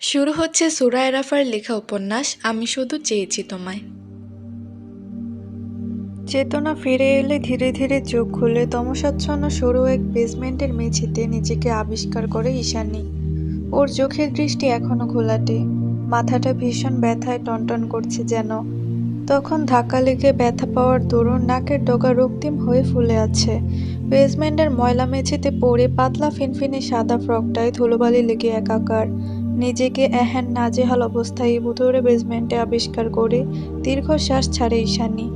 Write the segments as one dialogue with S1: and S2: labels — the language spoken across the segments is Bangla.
S1: শুরু হচ্ছে সুরায় রাফার লেখা উপন্যাস আমি শুধু চেয়েছি তোমায়।
S2: চেতনা ফিরে এলে ধীরে ধীরে চোখ খুলে তমসাচ্ছন্ন সরু এক বেসমেন্টের মেঝেতে নিজেকে আবিষ্কার করে ঈশানী। ওর চোখের দৃষ্টি এখনো ঘোলাটে, মাথাটা ভীষণ ব্যথায় টনটন করছে যেন। তখন ধাক্কা লেগে ব্যথা পাওয়ার দরুন নাকের ডগা রক্তিম হয়ে ফুলে আছে। বেসমেন্টের ময়লা মেঝেতে পড়ে পাতলা ফিনফিনে সাদা ফ্রকটায় ধুলোবালি লেগে একাকার। নিজেকে এহেন নাজেহাল অবস্থায় ভুতুড়ে বেসমেন্টে আবিষ্কার করে দীর্ঘশ্বাস ছাড়ে ঈশানী।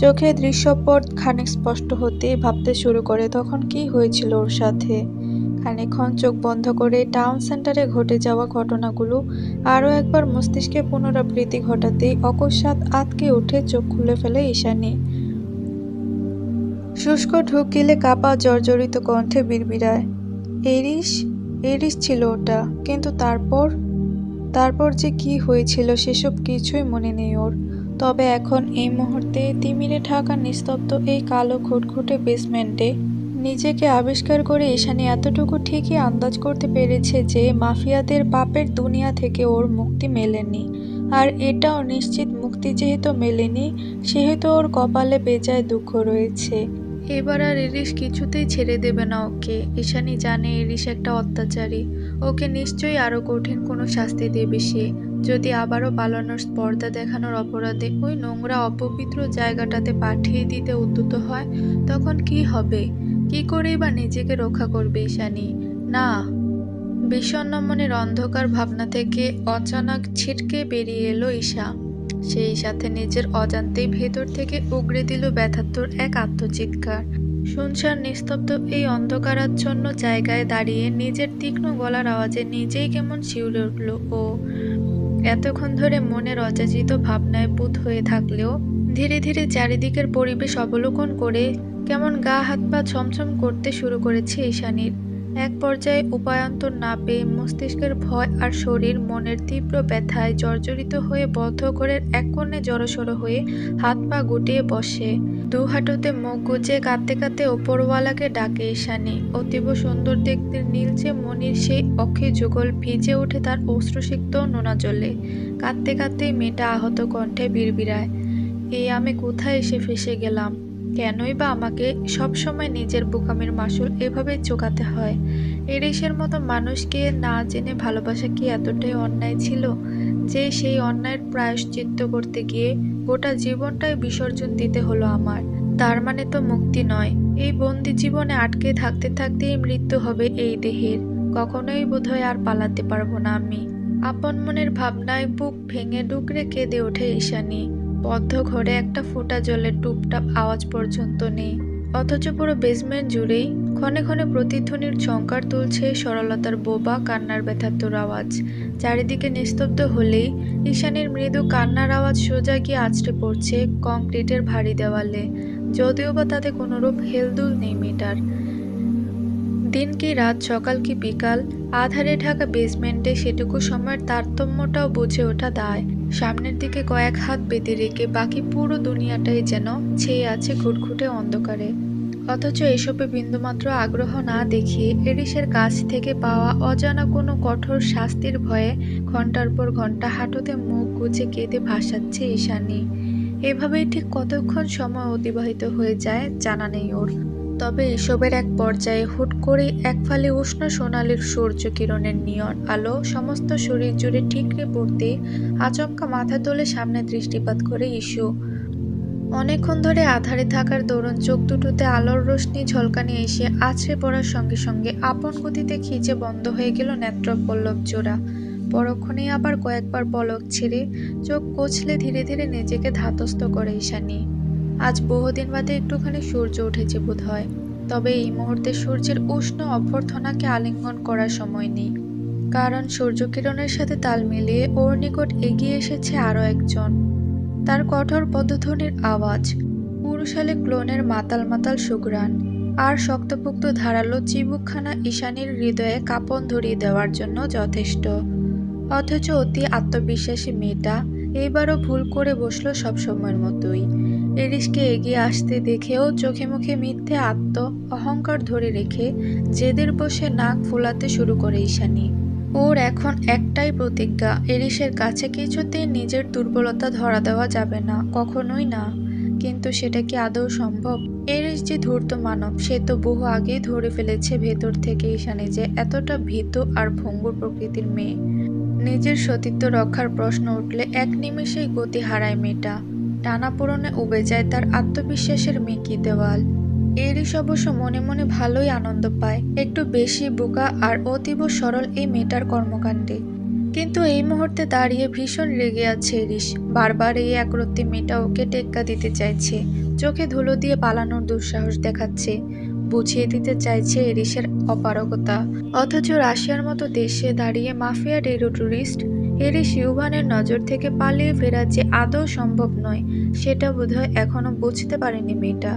S2: চোখে দৃশ্যপট খানিক স্পষ্ট হতেই ভাবতে শুরু করে তখন কি হয়েছিল ওর সাথে। খানিকক্ষণ চোখ বন্ধ করে টাউন সেন্টারে ঘটে যাওয়া ঘটনাগুলো আরও একবার মস্তিষ্কে পুনরাবৃত্তি ঘটাতেই অকস্মাৎ আঁতকে উঠে চোখ খুলে ফেলে ঈশানী। শুষ্ক ঢুক গিলে কাঁপা জর্জরিত কণ্ঠে বিড়বিড়ায়, এরিস, এরিস ছিল ওটা। কিন্তু তারপর তারপর যে কি হয়েছিল সেসব কিছুই মনে নেই ওর। তবে এখন এই মুহূর্তে তিমিরে ঢাকা নিস্তব্ধ এই কালো ঘুটঘুটে বেসমেন্টে নিজেকে আবিষ্কার করে ঈশানী এতটুকু ঠিকই আন্দাজ করতে পেরেছে যে মাফিয়াদের পাপের দুনিয়া থেকে ওর মুক্তি মেলেনি। আর এটাও নিশ্চিত মুক্তি যেহেতু মেলেনি, সেহেতু ওর কপালে বেজায় দুঃখ রয়েছে।
S1: এবার আর ইরিশ কিছুতেই ছেড়ে দেবে না ওকে। ঈশানী জানে ইরিশ একটা অত্যাচারী, ওকে নিশ্চয়ই আরো কঠিন কোনো শাস্তি দেবে সে। যদি আবারও পালানোর স্পর্ধা দেখানোর অপরাধে ওই নোংরা অপবিত্র জায়গাটাতে পাঠিয়ে দিতে উদ্যত হয়, তখন কি হবে? কি করেই বা নিজেকে রক্ষা করবে ঈশানী? না। বিষণ্ণ মনের অন্ধকার ভাবনা থেকে অচানক ছিটকে বেরিয়ে এলো ঈশা। সেই সাথে নিজের অজান্তেই ভেতর থেকে উগরে দিল ব্যথাতুর এক আত্মচিৎকার। শুনশান নিস্তব্ধ এই অন্ধকারাচ্ছন্ন জায়গায় দাঁড়িয়ে নিজের তীক্ষ্ণ গলার আওয়াজে নিজেই কেমন শিউরে উঠল ও। এতক্ষণ ধরে মনের অযাচিত ভাবনায় বুঁদ হয়ে থাকলেও ধীরে ধীরে চারিদিকের পরিবেশ অবলোকন করে কেমন গা হাত পা ছমছম করতে শুরু করেছে ঈশানীর। এক পর্যায়ে উপায়ান্তর না পেয়ে মস্তিষ্কের ভয় আর শরীর মনের তীব্র ব্যথায় জর্জরিত হয়ে বদ্ধ ঘরের এক কোণে জড়সড় হয়ে হাত পা গুটিয়ে বসে। দু হাঁটুতে মুখ গুজে কাঁদতে কাঁদতে ওপরওয়ালাকে ডাকে ঈশানী। অতীব সুন্দর দেখতে নীলচে মনির সেই অক্ষে যুগল ভিজে ওঠে তার অশ্রুসিক্ত নোনা জলে। কাঁদতে কাঁদতেই মেয়েটা আহত কণ্ঠে বিড়বিড়ায়, এই আমি কোথায় এসে ফেসে গেলাম? কেনই বা আমাকে সবসময় নিজের বোকামির মাসুল এভাবে চোকাতে হয়? এরিসের মতো মানুষকে না জেনে ভালোবাসা কি এতটাই অন্যায় ছিল যে সেই অন্যায়ের প্রায়শ্চিত্ত করতে গিয়ে গোটা জীবনটাই বিসর্জন দিতে হলো আমার? তার মানে তো মুক্তি নয়, এই বন্দি জীবনে আটকে থাকতে থাকতেই মৃত্যু হবে এই দেহের। কখনোই বোধহয় আর পালাতে পারবো না আমি। আপন মনের ভাবনায় বুক ভেঙে ডুকরে কেঁদে ওঠে ঈশানী। বদ্ধ ঘরে একটা ফোঁটা জলের টুপটাপ আওয়াজ পর্যন্ত নেই, অথচ পুরো বেসমেন্ট জুড়েই ক্ষণে ক্ষণে প্রতিধ্বনির ঝংকার তুলছে সরলতার বোবা কান্নার ব্যথাতুর আওয়াজ। চারিদিকে নিস্তব্ধ হলেই ঈশানীর মৃদু কান্নার আওয়াজ সোজা গিয়ে আছড়ে পড়ছে কংক্রিটের ভারী দেওয়ালে, যদিও বা তাতে কোনোরূপ হেলদুল নেই মেয়েটার। দিন কি রাত, সকাল কি বিকাল, আধারে ঢাকা বেসমেন্টে সেটুকু সময়ের তারতম্যটাও বুঝে ওঠা দায়। সামনের দিকে কয়েক হাত বেঁধে রেখে বাকি পুরো দুনিয়াটাই যেন ছেয়ে আছে ঘুটঘুটে অন্ধকারে। অথচ এসবে বিন্দুমাত্র আগ্রহ না দেখিয়ে এরিসের কাছ থেকে পাওয়া অজানা কোনো কঠোর শাস্তির ভয়ে ঘন্টার পর ঘন্টা হাঁটুতে মুখ গুজে কেঁদে ভাসাচ্ছে ঈশানী। এভাবেই ঠিক কতক্ষণ সময় অতিবাহিত হয়ে যায় জানা নেই ওর। তবে এসবের এক পর্যায়ে হুট করেই এক ফালি উষ্ণ সোনালির সূর্য কিরণের নিয়ন আলো সমস্ত শরীর জুড়ে ঠিকরে পড়তে আচমকা মাথা তুলে সামনে দৃষ্টিপাত করে ইস্যু। অনেকক্ষণ ধরে আঁধারে থাকার দরুন চোখ দুটোতে আলোর রোশনি ঝলকানি এসে আছড়ে পড়ার সঙ্গে সঙ্গে আপন গতিতে খিচে বন্ধ হয়ে গেল নেত্রপল্লব জোড়া। পরক্ষণেই আবার কয়েকবার পলক ছেড়ে চোখ কচলে ধীরে ধীরে নিজেকে ধাতস্থ করে ঈশানী। আজ বহুদিন বাদে একটুখানি সূর্য উঠেছে বোধ হয়। তবে এই মুহূর্তে সূর্যের উষ্ণ অভ্যর্থনাকে আলিঙ্গন করার সময় নেই, কারণ সূর্যকিরণের সাথে তাল মিলিয়ে ওর নিকট এগিয়ে এসেছে আরও একজন। তার কঠোর পদধ্বনির আওয়াজ, পুরুষালে ক্লোনের মাতাল মাতাল সুঘ্রাণ আর শক্তপোক্ত ধারালো চিবুকখানা ঈশানীর হৃদয়ে কাঁপন ধরিয়ে দেওয়ার জন্য যথেষ্ট। অথচ অতি আত্মবিশ্বাসী মেয়েটা এইবারও ভুল করে বসলো সবসময়ের মতোই। এরিসকে এগিয়ে আসতে দেখেও চোখে মুখে মিথ্যে অহংকার ধরে রেখে জেদের বসে নাক ফোলাতে শুরু করে ঈশানী। ওর এখন একটাই প্রতিজ্ঞা, এরিসের কাছে কিছুতেই নিজের দুর্বলতা ধরা দেওয়া যাবে না, কখনোই না। কিন্তু সেটা কি আদৌ সম্ভব? এরিস যে ধূর্ত মানব, সে তো বহু আগেই ধরে ফেলেছে ভেতর থেকে ঈশানী যে এতটা ভীতু আর ভঙ্গুর প্রকৃতির মেয়ে। নিজের সতীত্ব রক্ষার প্রশ্ন উঠলে এক নিমেষেই গতি হারায় মেয়েটা। টানাপোড়েনে উবে যায় তার আত্মবিশ্বাসের মেকি দেওয়াল। এরিস অবশ্য মনে মনে ভালোই আনন্দ পায়, একটু বেশি বোকা আর অতীব সরল এই মেয়েটার কর্মকাণ্ডে। কিন্তু এই মুহূর্তে দাঁড়িয়ে ভীষণ রেগে আছে এরিস। বারবার এই একরত্তি মেয়েটা ওকে টেক্কা দিতে চাইছে, চোখে ধুলো দিয়ে পালানোর দুঃসাহস দেখাচ্ছে, বুঝিয়ে দিতে চাইছে এরিসের অপারগতা। অথচ রাশিয়ার মতো দেশে দাঁড়িয়ে মাফিয়া টেরোরিস্ট এরিস ইউভানের নজর থেকে পালিয়ে ফেরা যে আদৌ সম্ভব নয়, সেটা বোধহয় এখনো বুঝতে পারেনি মেয়েটা।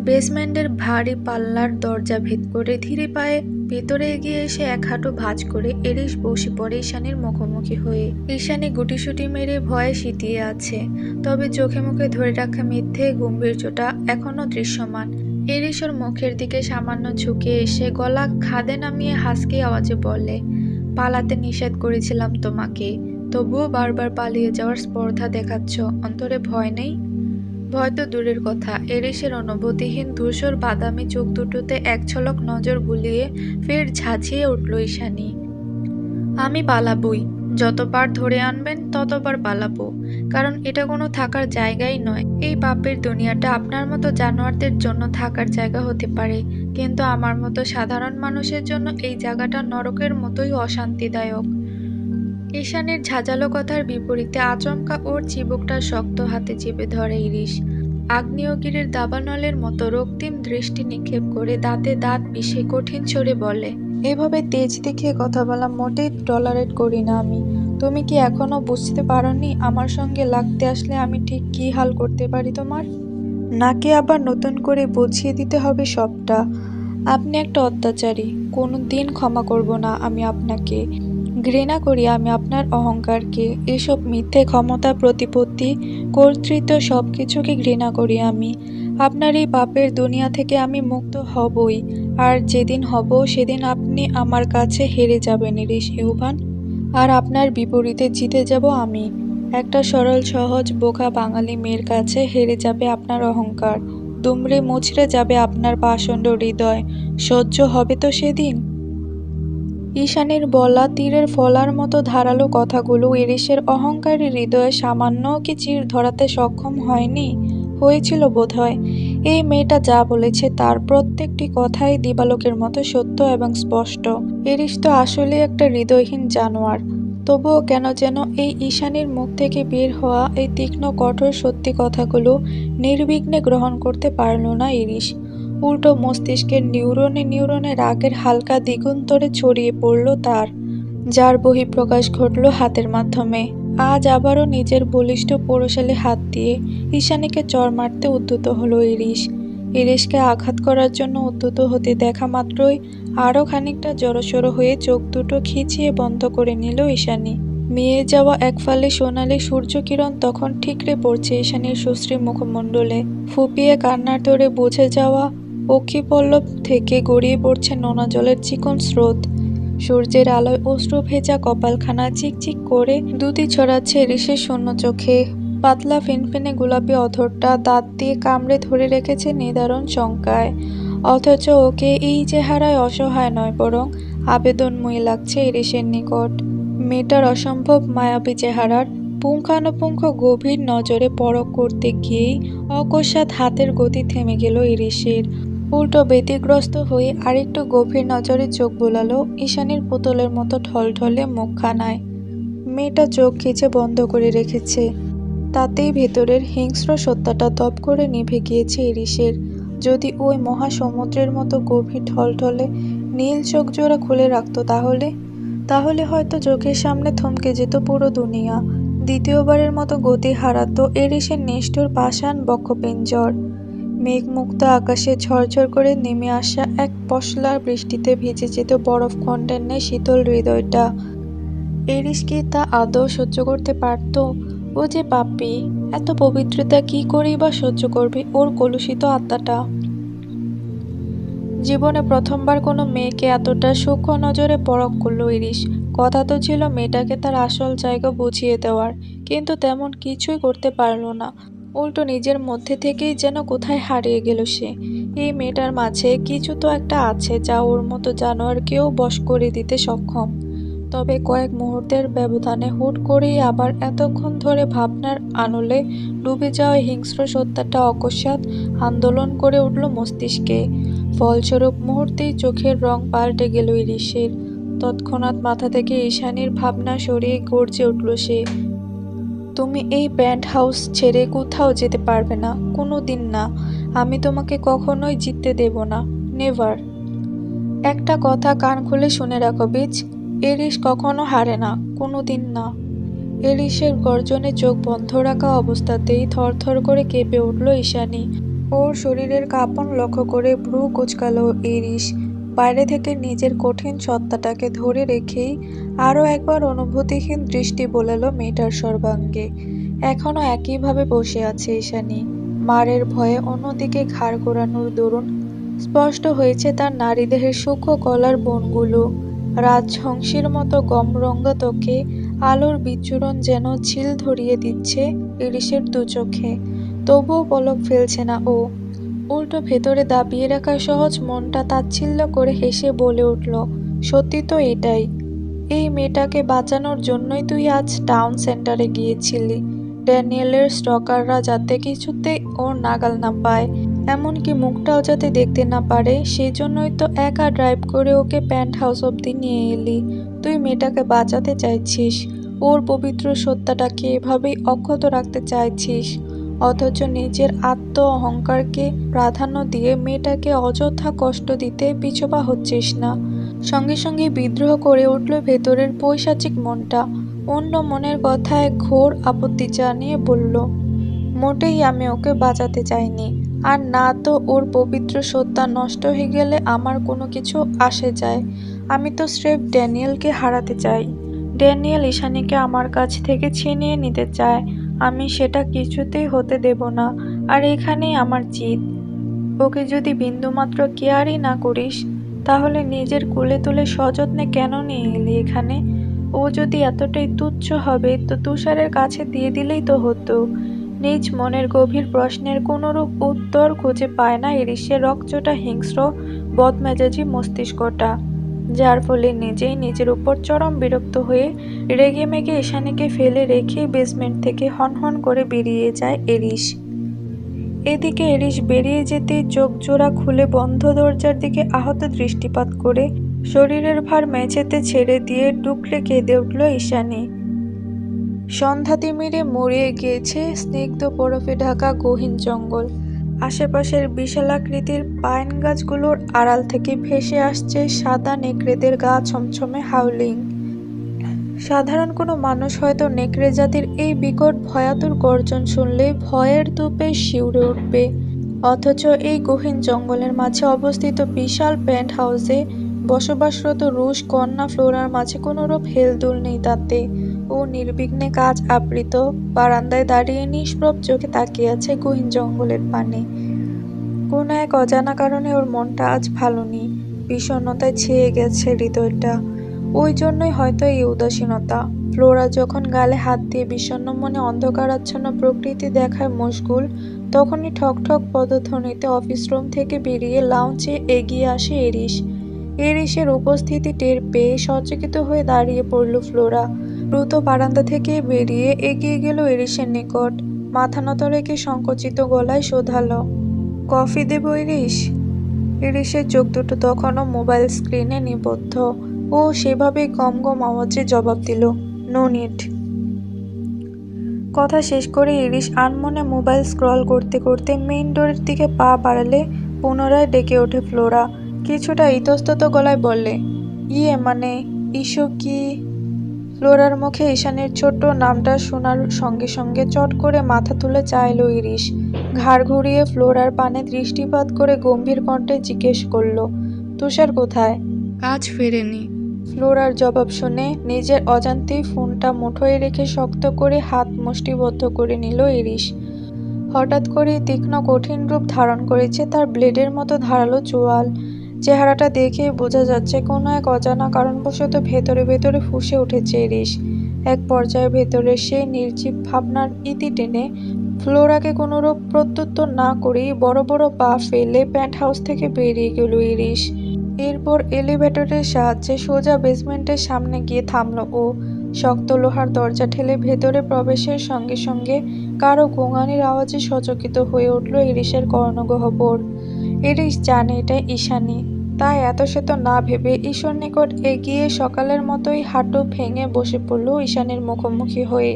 S1: বেসমেন্টের ভারী পাল্লার দরজা ভেদ করে ধীরে পায়ে ভেতরে এগিয়ে এসে এক হাঁটু ভাঁজ করে এরিস বসে পড়ে ঈশানীর মুখোমুখি হয়ে। ঈশানী গুটিসুটি মেরে ভয়ে সিটিয়ে আছে, তবে চোখে মুখে ধরে রাখা মিথ্যে গম্ভীর্যটা এখনো দৃশ্যমান। এরিস ওর মুখের দিকে সামান্য ঝুঁকে এসে গলা খাদে নামিয়ে হাসকি আওয়াজে বলে, পালাতে নিষেধ করেছিলাম তোমাকে, তবুও বারবার পালিয়ে যাওয়ার স্পর্ধা দেখাচ্ছ, অন্তরে ভয় নেই? ভয় তো দূরের কথা, এরিসের অনুভূতিহীন ধূসর বাদামি চোখ দুটোতে এক ঝলক নজর বুলিয়ে ফের ঝাঁঝিয়ে উঠল ঈশানী। আমি পালাবই, যতবার ধরে আনবেন ততবার পালাবো, কারণ এটা কোনো থাকার জায়গাই নয়। এই পাপের দুনিয়াটা আপনার মতো জানোয়ারদের জন্য থাকার জায়গা হতে পারে, কিন্তু আমার মতো সাধারণ মানুষের জন্য এই জায়গাটা নরকের মতোই অশান্তিদায়ক। ঈশানীর ঝাঁঝালো কথার বিপরীতে আচমকা ওর চিবুকটা শক্ত হাতে চেপে ধরে ইরিশ। আগ্নেয়গিরির দাবানলের মতো রক্তিম দৃষ্টি নিক্ষেপ করে দাঁতে দাঁত পিষে কঠিন স্বরে বলে,
S2: এভাবে তেজ দেখিয়ে কথা বলা মোটেই টলারেট করি না আমি। তুমি কি এখনো বুঝতে পারোনি আমার সঙ্গে লাগতে আসলে আমি ঠিক কী হাল করতে পারি তোমার? নাকি আবার নতুন করে বুঝিয়ে দিতে হবে সবটা? আপনি একটা অত্যাচারী, কোনো দিন ক্ষমা করব না আমি আপনাকে। ঘৃণা করি আমি আপনার অহংকারকে, এসব মিথ্যে ক্ষমতা, প্রতিপত্তি, কর্তৃত্ব সব কিছুকে ঘৃণা করি আমি। আপনার এই পাপের দুনিয়া থেকে আমি মুক্ত হবই, আর যেদিন হব সেদিন আপনি আমার কাছে হেরে যাবেন ইরিশ ইউভান, আর আপনার বিপরীতে জিতে যাব আমি। একটা সরল সহজ বোকা বাঙালি মেয়ের কাছে হেরে যাবে আপনার অহংকার, দুমড়ে মুচড়ে যাবে আপনার পাষণ্ড হৃদয়। সহ্য হবে তো সেদিন? ঈশানীর বলা তীরের ফলার মতো ধারালো কথাগুলো ইরিশের অহংকারী হৃদয়ে সামান্যও কি চির ধরাতে সক্ষম হয়নি? হয়েছিল বোধহয়। এই মেয়েটা যা বলেছে তার প্রত্যেকটি কথাই দিবালোকের মতো সত্য এবং স্পষ্ট। ইরিশ তো আসলে একটা হৃদয়হীন জানোয়ার। তবুও কেন যেন এই ঈশানীর মুখ থেকে বের হওয়া এই তীক্ষ্ণ কঠোর সত্যি কথাগুলো নির্বিঘ্নে গ্রহণ করতে পারল না ইরিশ। উল্টো মস্তিষ্কের নিউরনে নিউরনে রাগের হালকা দ্বিগুণতরে ছড়িয়ে পড়ল তার, যার বহিঃপ্রকাশ ঘটল হাতের মাধ্যমে। আজ আবারও নিজের বলিষ্ঠ পৌরশালী হাত দিয়ে ঈশানীকে চড় মারতে উদ্যত হলো ইরিশ। ইরিশকে আঘাত করার জন্য উদ্যত হতে দেখা মাত্রই আরও খানিকটা জড়সড় হয়ে চোখ দুটো খিচিয়ে বন্ধ করে নিল ঈশানী। মিয়ে যাওয়া এক ফালি সোনালি সূর্যকিরণ তখন ঠিকরে পড়ছে ঈশানীর সুশ্রী মুখমণ্ডলে। ফুপিয়ে কান্নার তোড়ে বুঝে যাওয়া অক্ষিপল্লব থেকে গড়িয়ে পড়ছে নোনা জলের চিকন স্রোত। সূর্যের আলোয় অশ্রু ভেজা কপালখানা চিকচিক করে দুটি ছড়াচ্ছে ইরিশের শূন্য চোখে। পাতলা ফিনফিনে গোলাপি অধরটা দাঁত দিয়ে কামড়ে ধরে রেখেছে নিদারুণ শঙ্কায়। অথচ ওকে এই চেহারায় অসহায় নয়, বরং আবেদনময়ী লাগছে ইরিশের নিকট। মেয়েটার অসম্ভব মায়াবী চেহারার পুঙ্খানুপুঙ্খ গভীর নজরে পরখ করতে গিয়েই অকস্মাৎ হাতের গতি থেমে গেল ইরিশের। উল্টো ব্যতিগ্রস্ত হয়ে আরেকটু গভীর নজরে চোখ বোলালো ঈশানীর পুতুলের মতো ঢলঢলে মুখখানায়। মেয়েটা চোখ খিচে বন্ধ করে রেখেছে, তাতেই ভেতরের হিংস্র সত্তাটা দপ করে নিভে গিয়েছে ইরিশের। যদি ওই মহাসমুদ্রের মতো গভীর ঢলঢলে নীল চোখ জোড়া খুলে রাখত তাহলে হয়তো চোখের সামনে থমকে যেত পুরো দুনিয়া। দ্বিতীয়বারের মতো গতি হারাতো ইরিশের নিষ্ঠুর পাষাণ বক্ষপিঞ্জর। মেঘমুক্ত আকাশে ঝরঝর করে নেমে আসা এক পশলা বৃষ্টিতে ভিজে যেত বরফখণ্ডের ন্যায় শীতল হৃদয়টা। ইরিশ কি তা আদৌ সহ্য করতে পারত? ও যে পাপী, এত পবিত্রতা কি করেই বা সহ্য করবে ওর কলুষিত আত্মাটা? জীবনে প্রথমবার কোনো মেয়েকে এতটা সূক্ষ্ম নজরে পরখ করলো ইরিশ। কথা তো ছিল মেয়েটাকে তার আসল জায়গা বুঝিয়ে দেওয়ার, কিন্তু তেমন কিছুই করতে পারলো না। উল্টো নিজের মধ্যে থেকেই যেন কোথায় হারিয়ে গেল সে। এই মেয়েটার মাঝে কিছু তো একটা আছে যা ওর মতো জানোয়ারকেও বশ করে দিতে সক্ষম। তবে কয়েক মুহূর্তের ব্যবধানে হুট করেই আবার এতক্ষণ ধরে ভাবনার আনলে ডুবে যাওয়া হিংস্র সত্তাটা অকস্মাৎ আন্দোলন করে উঠল মস্তিষ্কে। ফলস্বরূপ মুহূর্তেই চোখের রং পাল্টে গেল ইরিশের। তৎক্ষণাৎ মাথা থেকে ঈশানীর ভাবনা সরিয়ে গর্জে উঠল সে। তুমি এই প্যান্ট হাউস ছেড়ে কোথাও যেতে পারবে না, কোনো দিন না। আমি তোমাকে কখনোই জিততে দেব না, নেভার। একটা কথা কান খুলে শুনে রাখো বীজ, এরিস কখনো হারে না, কোনো দিন না। এরিসের গর্জনে চোখ বন্ধ রাখা অবস্থাতেই থরথর করে কেঁপে উঠল ঈশানী। ওর শরীরের কাঁপন লক্ষ্য করে ভ্রু কুঁচকালো এরিস। বাইরে থেকে নিজের কঠিন সত্তাটাকে ধরে রেখেই আরও একবার অনুভূতিহীন দৃষ্টি বোলালো মেয়েটার সর্বাঙ্গে। এখনো একইভাবে বসে আছে ঈশানী, মারের ভয়ে অন্যদিকে ঘাড় ঘোরানোর দরুন স্পষ্ট হয়েছে তার নারীদেহের সূক্ষ্ম কলার বনগুলো। রাজহংসীর মতো গমরঙ্গা ত্বকে আলোর বিচ্ছুরণ যেন ঝিল ধরিয়ে দিচ্ছে ইরিশের দু চোখে। তবুও পলক ফেলছে না ও। উল্টো ভেতরে দাবিয়ে রাখা সহজ মনটা তাচ্ছিল্য করে হেসে বলে উঠল, সত্যি তো এটাই। এই মেয়েটাকে বাঁচানোর জন্যই তুই আজ টাউন সেন্টারে গিয়েছিলি, ড্যানিয়েলের স্টকাররা যাতে কিছুতেই ওর নাগাল না পায়, এমনকি মুখটাও যাতে দেখতে না পারে, সেই জন্যই তো একা ড্রাইভ করে ওকে প্যান্ট হাউস অব্দি নিয়ে এলি। তুই মেয়েটাকে বাঁচাতে চাইছিস, ওর পবিত্র সত্তাটাকে এভাবেই অক্ষত রাখতে চাইছিস, অথচ নিজের আত্ম অহংকারকে প্রাধান্য দিয়ে মেয়েটাকে অযথা কষ্ট দিতে পিছপা হচ্ছিস না। সঙ্গে সঙ্গে বিদ্রোহ করে উঠল ভেতরের পৈশাচিক মনটা। অন্য মনের কথায় ঘোর আপত্তি জানিয়ে বলল, মোটেই আমি ওকে বাঁচাতে চাইনি। আর না তো ওর পবিত্র সত্তা নষ্ট হয়ে গেলে আমার কোনো কিছু আসে যায়। আমি তো স্রেফ ড্যানিয়েলকে হারাতে চাই। ড্যানিয়েল ঈশানীকে আমার কাছ থেকে ছিনিয়ে নিতে চায়, আমি সেটা কিছুতেই হতে দেব না। আর এখানেই আমার জিত। ওকে যদি বিন্দুমাত্র কেয়ারই না করিস, তাহলে নিজের কোলে তুলে সযত্নে কেন নিয়ে এলি এখানে? ও যদি এতটাই তুচ্ছ হবে তো তুষারের কাছে দিয়ে দিলেই তো হতো। নিজ মনের গভীর প্রশ্নের কোনরূপ উত্তর খুঁজে পায় না ইরিশের রকচটা হিংস্র বদমেজাজি মস্তিষ্কটা, যার ফলে নিজেই নিজের উপর চরম বিরক্ত হয়ে রেগে মেগে ঈশানীকে ফেলে রেখে বেসমেন্ট থেকে হনহন করে বেরিয়ে যায় এরিস। এদিকে এরিস বেরিয়ে যেতেই চোখ জোড়া খুলে বন্ধ দরজার দিকে আহত দৃষ্টিপাত করে শরীরের ভার মেঝেতে ছেড়ে দিয়ে ডুকরে কেঁদে উঠল ঈশানী। সন্ধ্যা তিমিরে মরিয়ে গিয়েছে স্নিগ্ধ বরফে ঢাকা গহীন জঙ্গল। আশেপাশের বিশালাকৃতির পাইন গাছগুলোর আড়াল থেকে ভেসে আসছে সাদা নেকড়েদের গা ছমছমে হাউলিং। সাধারণ কোনো মানুষ হয়তো নেকড়ে জাতির এই বিকট ভয়াতুর গর্জন শুনলে ভয়ের ধূপে শিউরে উঠবে, অথচ এই গহীন জঙ্গলের মাঝে অবস্থিত বিশাল পেন্ট হাউসে বসবাসরত রুশ কন্যা ফ্লোরার মাঝে কোনোরূপ হেলদোল নেই তাতে। ও নির্বিঘ্নে কাজ আবৃত বারান্দায় দাঁড়িয়ে নিষ্প্রভ চোখে তাকিয়ে আছে গহীন জঙ্গলের পানে। কোনো এক অজানা কারণে ওর মনটা আজ ভালো নেই, বিষণ্ণতায় ছেয়ে গেছে হৃদয়টা। ওই জন্যই হয়তো এই উদাসীনতা। ফ্লোরা যখন গালে হাত দিয়ে বিষণ্ণ মনে অন্ধকারাচ্ছন্ন প্রকৃতি দেখায় মশগুল, তখনই ঠক ঠক পদধ্বনিতে অফিস রুম থেকে বেরিয়ে লাউঞ্জে এগিয়ে আসে এরিস। এরিসের উপস্থিতি টের পেয়ে সচকিত হয়ে দাঁড়িয়ে পড়ল ফ্লোরা। দ্রুত বারান্দা থেকে বেরিয়ে এগিয়ে গেল এরিসের নিকট, মাথা নত রেখে সংকুচিত গলায় শোধালো, কফি দেব ইরিস? ইরিসের চোখ দুটো তখনও মোবাইল স্ক্রিনে নিবদ্ধ। ও সেভাবেই গম গম আওয়াজে জবাব দিল, নো নিড। কথা শেষ করে ইরিস আনমনে মোবাইল স্ক্রল করতে করতে মেইন ডোরের দিকে পা বাড়ালে পুনরায় ডেকে ওঠে ফ্লোরা। কিছুটা ইতস্তত গলায় বললে, ইয়ে মানে ইস্যু কি? ফ্লোরার মুখে ঈশানীর ছোট্ট নামটা শোনার সঙ্গে সঙ্গে চট করে মাথা তুলে চাইল ইরিস। ঘাড় ঘুরিয়ে ফ্লোরার পানে দৃষ্টিপাত করে গম্ভীর কণ্ঠে জিজ্ঞেস করল, তুষার কোথায়?
S1: কাজ ফেরেনি।
S2: ফ্লোরার জবাব শুনে নিজের অজান্তেই ফোনটা মুঠোয় রেখে শক্ত করে হাত মুষ্টিবদ্ধ করে নিল ইরিস। হঠাৎ করে তীক্ষ্ণ কঠিন রূপ ধারণ করেছে তার ব্লেডের মতো ধারালো চোয়াল। চেহারাটা দেখেই বোঝা যাচ্ছে কোনো এক অজানা কারণবশত ভেতরে ভেতরে ফুঁসে উঠেছে ইরিশ। এক পর্যায়ে ভেতরের সেই নির্জীব ভাবনার ইতি টেনে ফ্লোরাকে কোনোরূপ প্রত্যুত্তর না করেই বড় বড় পা ফেলে প্যান্ট হাউস থেকে বেরিয়ে গেল ইরিশ। এরপর এলিভেটরের সাহায্যে সোজা বেসমেন্টের সামনে গিয়ে থামল ও। শক্ত লোহার দরজা ঠেলে ভেতরে প্রবেশের সঙ্গে সঙ্গে কারো গোঙানির আওয়াজে সচকিত হয়ে উঠল ইরিশের কর্ণগহ্বর। ইরিশ জানে এটা ঈশানী, তাই এত শত না ভেবে ঈশোর নিকট এগিয়ে সকালের মতোই হাঁটু ভেঙে বসে পড়ল ঈশানীর মুখোমুখি হয়ে।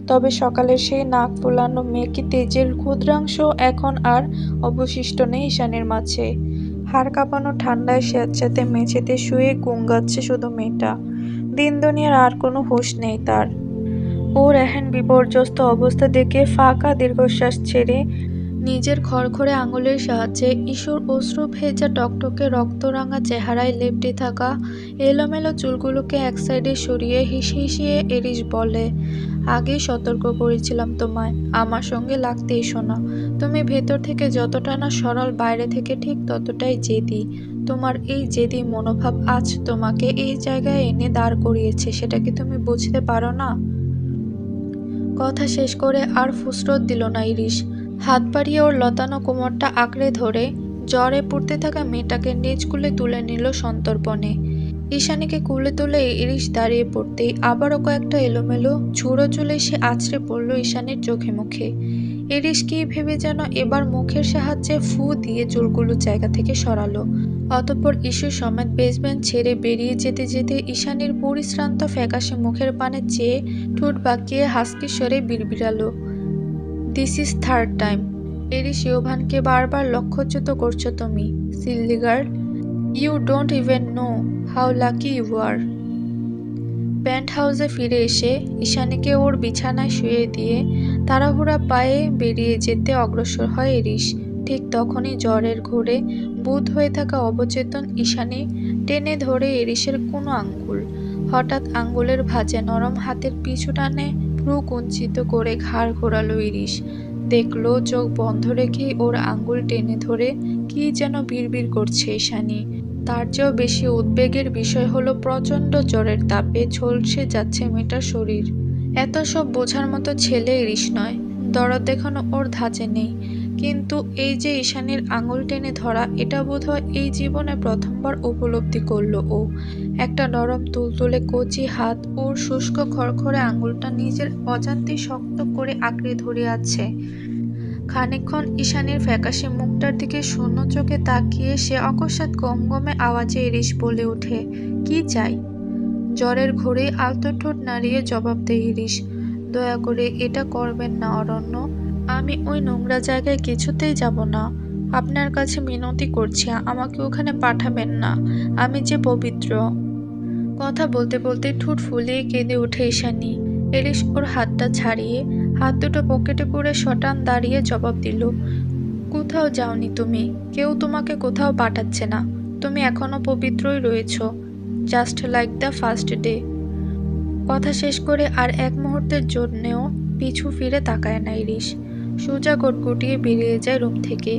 S2: তবে সকালের সেই নাক ফোলানো মেকি তেজের ক্ষুদ্রাংশ এখন আর অবশিষ্ট নেই ঈশানীর মাঝে। হাড় কাঁপানো ঠান্ডায় স্যাঁতস্যাঁতে মেঝেতে শুয়ে ঘুম গাচ্ছে শুধু মেয়েটা। দিন দুনিয়ার আর কোনো হুঁশ নেই তার। ওর এহেন বিপর্যস্ত অবস্থা দেখে ফাঁকা দীর্ঘশ্বাস ছেড়ে
S1: নিজের খড়খড়ে আঙুলের সাহায্যে ঈশোর অশ্রু ভেজা টকটকে রক্তরাঙা চেহারায় লেপ্টে থাকা এলোমেলো চুলগুলোকে এক সাইডে সরিয়ে হিসিয়ে ইরিশ বলে, আগেই সতর্ক করেছিলাম তোমায়, আমার সঙ্গে লাগতে এসো না। তুমি ভেতর থেকে যতটা না সরল, বাইরে থেকে ঠিক ততটাই জেদি। তোমার এই জেদি মনোভাব আজ তোমাকে এই জায়গায় এনে দাঁড় করিয়েছে, সেটা কি তুমি বুঝতে পারো না? কথা শেষ করে আর ফুসরত দিল না ইরিশ। হাত বাড়িয়ে ওর লতানো কোমরটা আঁকড়ে ধরে জ্বরে পুড়তে থাকা মেয়েটাকে নিজ কুলে তুলে নিল সন্তর্পণে। ঈশানীকে কুলে তুলে ইরিশ দাঁড়িয়ে পড়তেই আবারও কয়েকটা এলোমেলো ঝুড়ো চুলে সে আছড়ে পড়ল ঈশানীর চোখে মুখে। ইরিশ কি ভেবে যেন এবার মুখের সাহায্যে ফু দিয়ে চুলগুলো জায়গা থেকে সরালো। অতঃপর ঈশু সমেত বেসমেন্ট ছেড়ে বেরিয়ে যেতে যেতে ঈশানীর পরিশ্রান্ত ফ্যাকাশে মুখের পানে চেয়ে ঠোঁট বাঁকিয়ে হাসকি স্বরে বিড়বিড়ালো, this is third time. Irish ইয়োভানকে বারবার লক্ষ্যচ্যুত করছো তুমি, silly girl. You don't even know how lucky you are. প্যান্ট হাউসে ফিরে এসে ঈশানীকে ওর বিছানায় শুয়ে দিয়ে তাড়াহুড়া পায়ে বেরিয়ে যেতে অগ্রসর হয় ইরিশ। ঠিক তখনই জ্বরের ঘোরে বুঁদ হয়ে থাকা অবচেতন ঈশানী টেনে ধরে ইরিশের কোনো আঙ্গুল। হঠাৎ আঙ্গুলের ভাঁজে নরম হাতের পিছু টানে ভ্রু কুঞ্চিত করে ঘাড় ঘোরালো ইরিশ। দেখলো চোখ বন্ধ রেখেই ওর আঙ্গুল টেনে ধরে কি যেন বিড়বিড় করছে ঈশানী। তার চেয়েও বেশি উদ্বেগের বিষয় হলো প্রচণ্ড জ্বরের তাপে ঝলসে যাচ্ছে মেয়েটার শরীর। এত সব বোঝার মতো ছেলে ইরিশ নয়, দরদ দেখানো ওর ধাঁচে নেই। কিন্তু এই যে ঈশানীর আঙুল টেনে ধরা, এটা বোধহয় এই জীবনে প্রথমবার উপলব্ধি করলো ও। একটা নরম তুলতুলে কচি হাত ওর শুষ্ক খড়খড়ে আঙুলটা নিজের অজান্তেই শক্ত করে আঁকড়ে ধরে আছে। খানিকক্ষণ ঈশানীর ফ্যাকাশে মুখটার দিকে শূন্য চোখে তাকিয়ে সে অকস্মাৎ গমগমে আওয়াজে ইরিশ বলে ওঠে, কি চাই? জ্বরের ঘোরে আলতো ঠোঁট নাড়িয়ে জবাব দেয় ইরিশ, দয়া করে এটা করবেন না অরণ্য, আমি ওই নোংরা জায়গায় কিছুতেই যাব না। আপনার কাছে মিনতি করছি, আমাকে ওখানে পাঠাবেন না, আমি যে পবিত্র। কথা বলতে বলতে ঠোঁট ফুলিয়ে কেঁদে ওঠে ঈশানী। ইরিশ ওর হাতটা ছাড়িয়ে হাত দুটো পকেটে পুরে শটান দাঁড়িয়ে জবাব দিল, কোথাও যাওনি তুমি, কেউ তোমাকে কোথাও পাঠাচ্ছে না, তুমি এখনো পবিত্রই রয়েছ, just like the first day. কথা শেষ করে আর এক মুহূর্তের জন্যেও পিছু ফিরে তাকায় না ইরিশ। সোজা গটগুটিয়ে বেরিয়ে যায় রুম থেকে।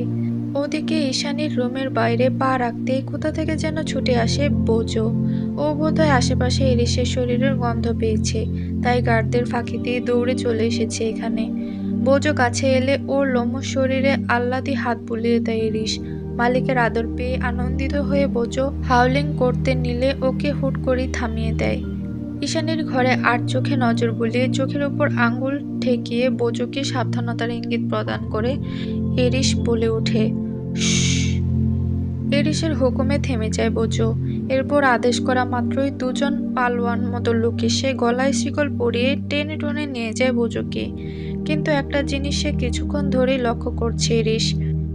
S1: ওদিকে ঈশানীর রুমের বাইরে পা রাখতে কোথা থেকে যেন ছুটে আসে বোজো। ও বোধহয় আশেপাশে ইরিশের শরীরের গন্ধ পেয়েছে, তাই গার্ডদের ফাঁকি দিয়ে দৌড়ে চলে এসেছে এখানে। বোজো কাছে এলে ওর লোমশ শরীরে আহ্লাদি হাত বুলিয়ে দেয় ইরিশ। মালিকের আদর পেয়ে আনন্দিত হয়ে বোজো হাউলিং করতে নিলে ওকে হুট করেই থামিয়ে দেয়। ঈশানীর ঘরে আর চোখে নজর বুলিয়ে চোখের উপর আঙ্গুল ঠেকিয়ে বোজোকে সাবধানতার ইঙ্গিত প্রদান করে ইরিশ বলে ওঠে, শশ। ইরিশের হুকুমে থেমে যায় বোজো। এরপর আদেশ করা মাত্রই দুজন পালোয়ান মতো লোক এসে গলায় শিকল পরিয়ে টেনে টুনে নিয়ে যায় বোজোকে। কিন্তু একটা জিনিস সে কিছুক্ষণ ধরেই লক্ষ্য করছে ইরিশ,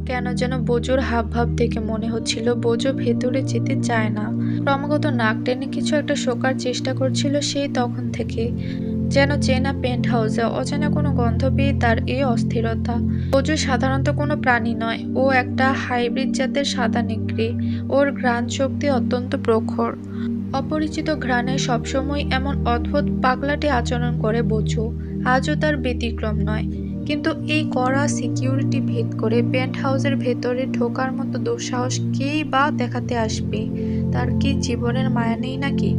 S1: কেন যেন বোজোর হাবভাব দেখে মনে হচ্ছিল বোজো ভেতরে যেতে চায় না। ক্রমাগত নাক টেনে কিছু একটা শোকার চেষ্টা করছিল সেই তখন থেকে। যেন চেনা পেন্ট হাউসে অচেনা কোনো গন্ধ পেয়ে তার এই অস্থিরতা। বোজো সাধারণত কোনো প্রাণী নয়, ও একটা হাইব্রিড জাতের সাদা নেকড়ে। ওর ঘ্রাণ শক্তি অত্যন্ত প্রখর। অপরিচিত ঘ্রাণে সবসময় এমন অদ্ভুত পাগলাটে আচরণ করে বোজো। আজও তার ব্যতিক্রম নয়। কিন্তু এই কড়া সিকিউরিটি ভেদ করে পেন্ট হাউসের ভেতরে ঢোকার মতো দুঃসাহস কেই বা দেখাতে আসবে? তার কি জীবনের মায়া নেই নাকি?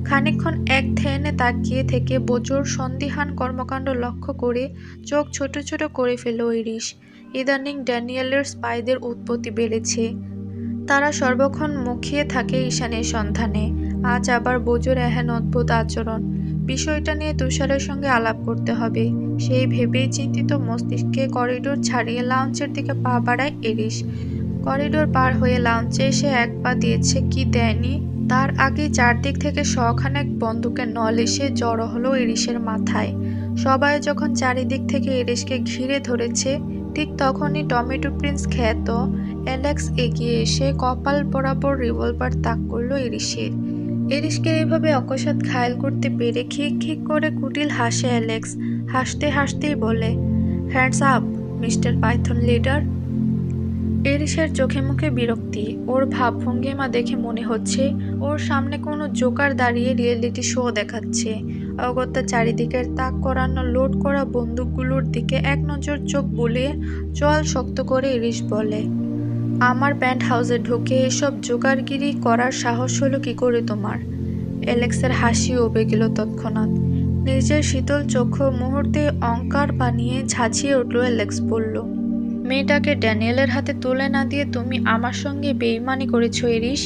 S1: খানিকক্ষণ এক ধ্যানে তাকিয়ে থেকে বোজোর সন্দিহান কর্মকাণ্ড লক্ষ্য করে চোখ ছোট ছোট করে ফেলল ইরিশ। ইদানিং ড্যানিয়েলের স্পাইদের উৎপত্তি বেড়েছে। তারা সর্বক্ষণ মুখিয়ে থাকে ঈশানের সন্ধানে। আজ আবার বোজোর এহেন অদ্ভুত আচরণ। বিষয়টা নিয়ে তুষারের সঙ্গে আলাপ করতে হবে। সেই ভেবেই চিন্তিত মস্তিষ্কে করিডোর ছাড়িয়ে লাউঞ্জের দিকে পা বাড়ায় ইরিশ। করিডোর পার হয়ে লাউঞ্জে এসে এক পা দিয়েছে কি দেয়নি তার আগে চারদিক থেকে শখানেক বন্দুকের নল এসে জড়ো হলো ইরিশের মাথায়। সবাই যখন চারিদিক থেকে ইরিশকে ঘিরে ধরেছে ঠিক তখনই টমেটো প্রিন্স খ্যাত অ্যালেক্স এগিয়ে এসে কপাল বরাবর রিভলভার তাক করলো ইরিশের। ইরিশকে এইভাবে অকস্মাৎ ঘায়েল করতে পেরে খিক খিক করে কুটিল হাসে অ্যালেক্স। হাসতে হাসতেই বলে, hands up mister python leader. ইরিশের চোখে মুখে বিরক্তি। ওর ভাবভঙ্গিমা দেখে মনে হচ্ছে ওর সামনে কোনো জোকার দাঁড়িয়ে রিয়েলিটি শো দেখাচ্ছে। অগত্যা চারিদিকের তাক করানো লোড করা বন্দুকগুলোর দিকে এক নজর চোখ বুলিয়ে চোয়াল শক্ত করে ইরিশ বলে, আমার প্যান্ট হাউসে ঢুকে এসব জোগাড়গিরি করার সাহস হলো কি করে তোমার? অ্যালেক্সের হাসি উবে গেল তৎক্ষণাৎ। নিজের শীতল চক্ষু মুহূর্তে অঙ্কার বানিয়ে ঝাঁঝিয়ে উঠল অ্যালেক্স বলল, মেয়েটাকে ড্যানিয়েলের হাতে তুলে না দিয়ে তুমি আমার সঙ্গে বেইমানি করেছ ইরিশ।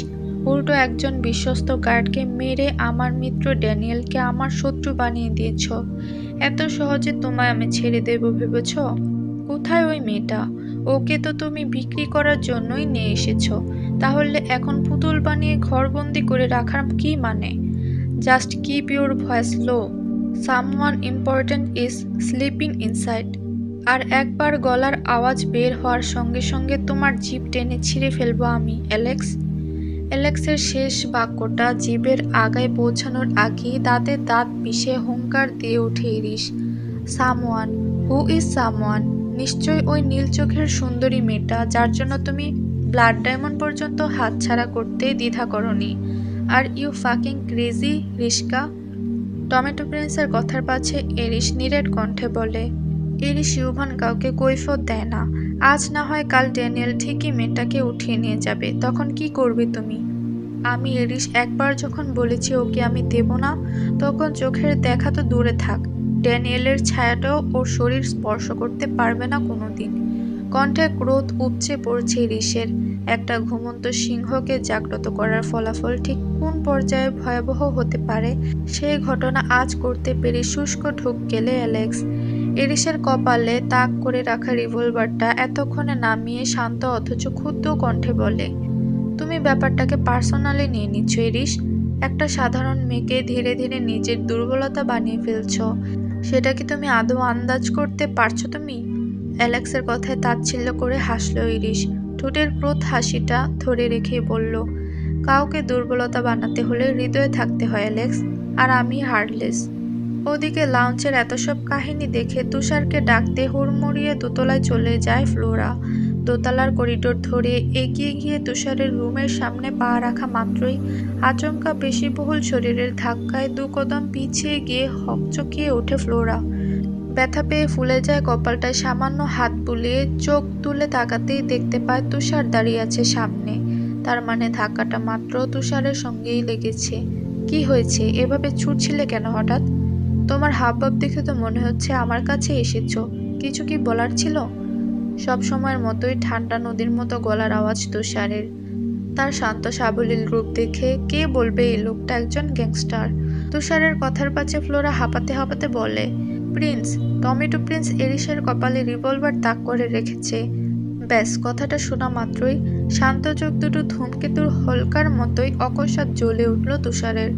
S1: উল্টো একজন বিশ্বস্ত গার্ডকে মেরে আমার মিত্র ড্যানিয়েলকে আমার শত্রু বানিয়ে দিয়েছ। এত সহজে তোমায় আমি ছেড়ে দেব ভেবেছ? কোথায় ওই মেয়েটা? ওকে তো তুমি বিক্রি করার জন্যই নিয়ে এসেছ। তাহলে এখন পুতুল বানিয়ে ঘরবন্দি করে রাখার কি মানে? Just keep your voice low, someone important is sleeping inside. আর একবার গলার আওয়াজ বের হওয়ার সঙ্গে সঙ্গে তোমার জিভ টেনে ছিঁড়ে ফেলবো আমি অ্যালেক্স। অ্যালেক্সের শেষ বাক্যটা জিভের আগায় পৌঁছানোর আগেই দাঁতে দাঁত পিষে হুঙ্কার দিয়ে ওঠে Irish. Someone? Who is someone? নিশ্চয়ই ওই নীল চোখের সুন্দরী মেয়েটা যার জন্য তুমি ব্লাড ডায়মন্ড পর্যন্ত হাতছাড়া করতে দ্বিধা করনি। আর ইউ ফাকিং ক্রেজি রিস্কা। টমেটো প্রিন্সের কথার পাছে ইরিশ নিরেট কণ্ঠে বলে। ইরিশ ইউভান কাউকে কৈফিয়ত দেয় না। আজ না হয় কাল ড্যানিয়েল ঠিকই মেয়েটাকে উঠিয়ে নিয়ে যাবে, তখন কি করবে তুমি? আমি ইরিশ একবার যখন বলেছি ওকে আমি দেব না, তখন চোখের দেখা তো দূরে থাক, ড্যানিয়েলের ছায়াটাও ওর শরীর স্পর্শ করতে পারবে না কোনোদিন। কণ্ঠে ক্রোধ উপচে পড়ছে ইরিশের। একটা ঘুমন্ত সিংহকে জাগ্রত করার ফলাফল ঠিক কোন পর্যায়ে ভয়াবহ হতে পারে সেই ঘটনা আজ করতে পেরে শুষ্ক ঢোক গেলে অ্যালেক্স। ইরিশের কপালে তাক করে রাখা রিভলভারটা এতক্ষণে নামিয়ে শান্ত অথচ ক্ষুব্ধ কণ্ঠে বলে, তুমি ব্যাপারটাকে পার্সোনালি নিয়ে নিচ্ছ ইরিশ। একটা সাধারণ মেয়েকে ধীরে ধীরে নিজের দুর্বলতা বানিয়ে ফেলছ। সেটা কি তুমি আদৌ আন্দাজ করতে পারছো তুমি? অ্যালেক্সের কথায় তাচ্ছিল্য করে হাসল ইরিশ। ঠোঁটের ক্রোধ হাসিটা ধরে রেখে বলল, কাউকে দুর্বলতা বানাতে হলে হৃদয়ে থাকতে হয় অ্যালেক্স, আর আমি হার্টলেস। ওদিকে লাউঞ্জের এত সব কাহিনী দেখে তুষারকে ডাকতে হুড়মুড়িয়ে দোতলায় চলে যায় ফ্লোরা। দোতলার করিডোর ধরে এগিয়ে গিয়ে তুষারের রুমের সামনে পা রাখা মাত্রই আচমকা পেশিবহুল শরীরের ধাক্কায় দু কদম পিছিয়ে গিয়ে হকচকিয়ে ওঠে ফ্লোরা। ব্যথা পেয়ে ফুলে যায় কপালটায়। সামান্য হাত বুলিয়ে চোখ তুলে তাকাতেই দেখতে পায় তুষার দাঁড়িয়ে আছে সামনে। তার মানে ধাক্কাটা মাত্র তুষারের সঙ্গেই লেগেছে। কি হয়েছে? এভাবে ছুটছিলে কেন হঠাৎ? তোমার হাবভাব দেখে তো মনে হচ্ছে আমার কাছে এসেছো। কিছু কি বলার ছিল? সব সময়ের মতোই ঠান্ডা নদীর মতো গলার আওয়াজ তুষারের। তার শান্ত সাবলীল রূপ দেখে কে বলবে এই লোকটা একজন গ্যাংস্টার। তুষারের কথার পাছে ফ্লোরা হাঁপাতে হাঁপাতে বলে, প্রিন্স। টমেটো প্রিন্স ইরিশের কপালে রিভলভার তাক করে রেখেছে। ব্যাস কথাটা শোনা মাত্রই শান্ত চোখ দুটো ধূমকেতুর হলকার মতোই অকস্মাৎ জ্বলে উঠল তুষারের।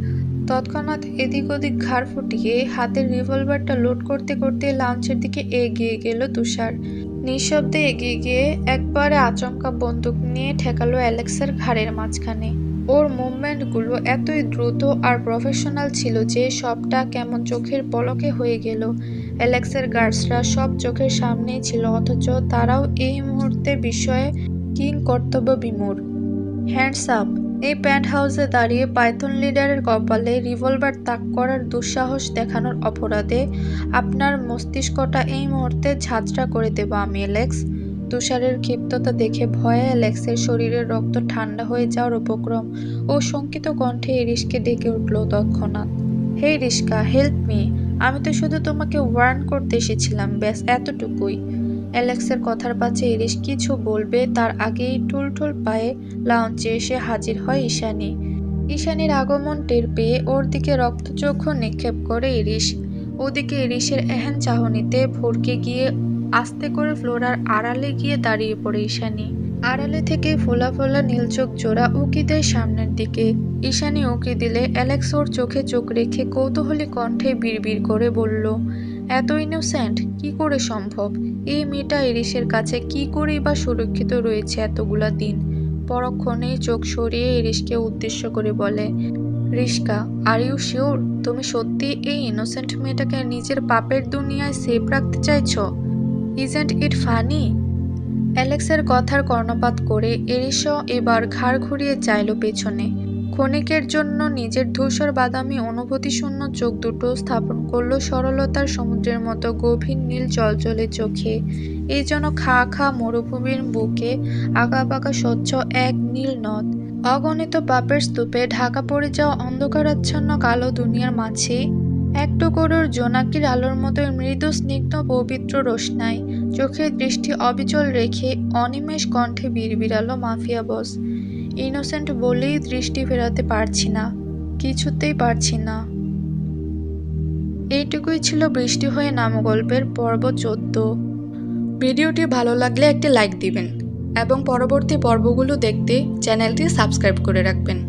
S1: তৎক্ষণাৎ এদিক ওদিক ঘাড় ফুটিয়ে হাতের রিভলভারটা লোড করতে করতে লাউঞ্জের দিকে এগিয়ে গেল তুষার। নিঃশব্দে এগিয়ে গিয়ে একবারে আচমকা বন্দুক নিয়ে ঠেকালো অ্যালেক্সের ঘাড়ের মাঝখানে। ওর মুভমেন্টগুলো এতই দ্রুত আর প্রফেশনাল ছিল যে সবটা কেমন চোখের পলকে হয়ে গেল। অ্যালেক্সের গার্ডসরা সব চোখের সামনেই ছিল, অথচ তারাও এই মুহূর্তে বিস্ময়ে কিং কর্তব্য বিমূঢ়। হ্যান্ডস আপ, এই প্যান্ট হাউসে দাঁড়িয়ে পাইথন লিডারের কপালে রিভলভার তাক করার দুঃসাহস দেখানোর অপরাধে আপনার মস্তিষ্কটা এই মুহূর্তে ঝাঁঝরা করে দেব আমি, অ্যালেক্স। তুষারের ক্ষিপ্ততা দেখে ভয়ে অ্যালেক্সের শরীরের রক্ত ঠান্ডা হয়ে যাওয়ার উপক্রম ও শঙ্কিত কণ্ঠে ইরিশকে ডেকে উঠল তৎক্ষণাৎ। হে রিস্কা, হেল্প মি। আমি তো শুধু তোমাকে ওয়ার্ন করতে এসেছিলাম, ব্যাস এতটুকুই। অ্যালেক্সের কথার পাছে ইরিশ কিছু বলবে তার আগেই টুলটুল পায়ে লাউঞ্জে এসে হাজির হয় ঈশানী। ঈশানীর আগমন টের পেয়ে ওর দিকে রক্তচক্ষু নিক্ষেপ করে ইরিশ। ওদিকে ইরিশের এহেন চাহনিতে ভড়কে গিয়ে আস্তে করে ফ্লোরার আড়ালে গিয়ে দাঁড়িয়ে পড়ে ঈশানী। আড়ালে থেকে ফোলা ফোলা নীল চোখ জোড়া উঁকি দেয় সামনের দিকে। ঈশানী উঁকি দিলে অ্যালেক্স ওর চোখে চোখ রেখে কৌতূহলী কণ্ঠে বিড়বিড় করে বলল, এত ইনোসেন্ট কি করে সম্ভব? এই মেয়েটা ইরিশের কাছে কি করেই বা সুরক্ষিত রয়েছে এতগুলা দিন? পরক্ষণেই চোখ সরিয়ে ইরিশকে উদ্দেশ্য করে বলে, রিস্কা, আর ইউ শিওর তুমি সত্যি এই ইনোসেন্ট মেয়েটাকে নিজের পাপের দুনিয়ায় সেফ রাখতে চাইছো? Isn't it funny? অ্যালেক্সের কথার কর্ণপাত করে ইরিশও এবার ঘাড় ঘুরিয়ে চাইল পেছনে। ক্ষণিকের জন্য নিজের ধূসর বাদামি অনুভূতিশূন্য চোখ দুটো স্থাপন করলো সরলতার সমুদ্রের মতো গভীর নীল জলজলে চোখে। এই যেন খা খা মরুভূমির বুকে আঁকাবাঁকা স্বচ্ছ এক নীল নদ। অগণিত পাপের স্তূপে ঢাকা পড়ে যাওয়া অন্ধকারাচ্ছন্ন কালো দুনিয়ার মাঝে একটু গরুর জোনাকির আলোর মতো মৃদু স্নিগ্ধ পবিত্র রোশনাই। চোখের দৃষ্টি অবিচল রেখে অনিমেষ কণ্ঠে বিড়বিড়ালো মাফিয়া বস, ইনোসেন্ট বলেই দৃষ্টি ফেরাতে পারছি না, কিছুতেই পারছি না। এইটুকুই ছিল বৃষ্টি হয়ে নামো গল্পের পর্ব 14। ভিডিওটি ভালো লাগলে একটি লাইক দিবেন এবং পরবর্তী পর্বগুলো দেখতে চ্যানেলটি সাবস্ক্রাইব করে রাখবেন।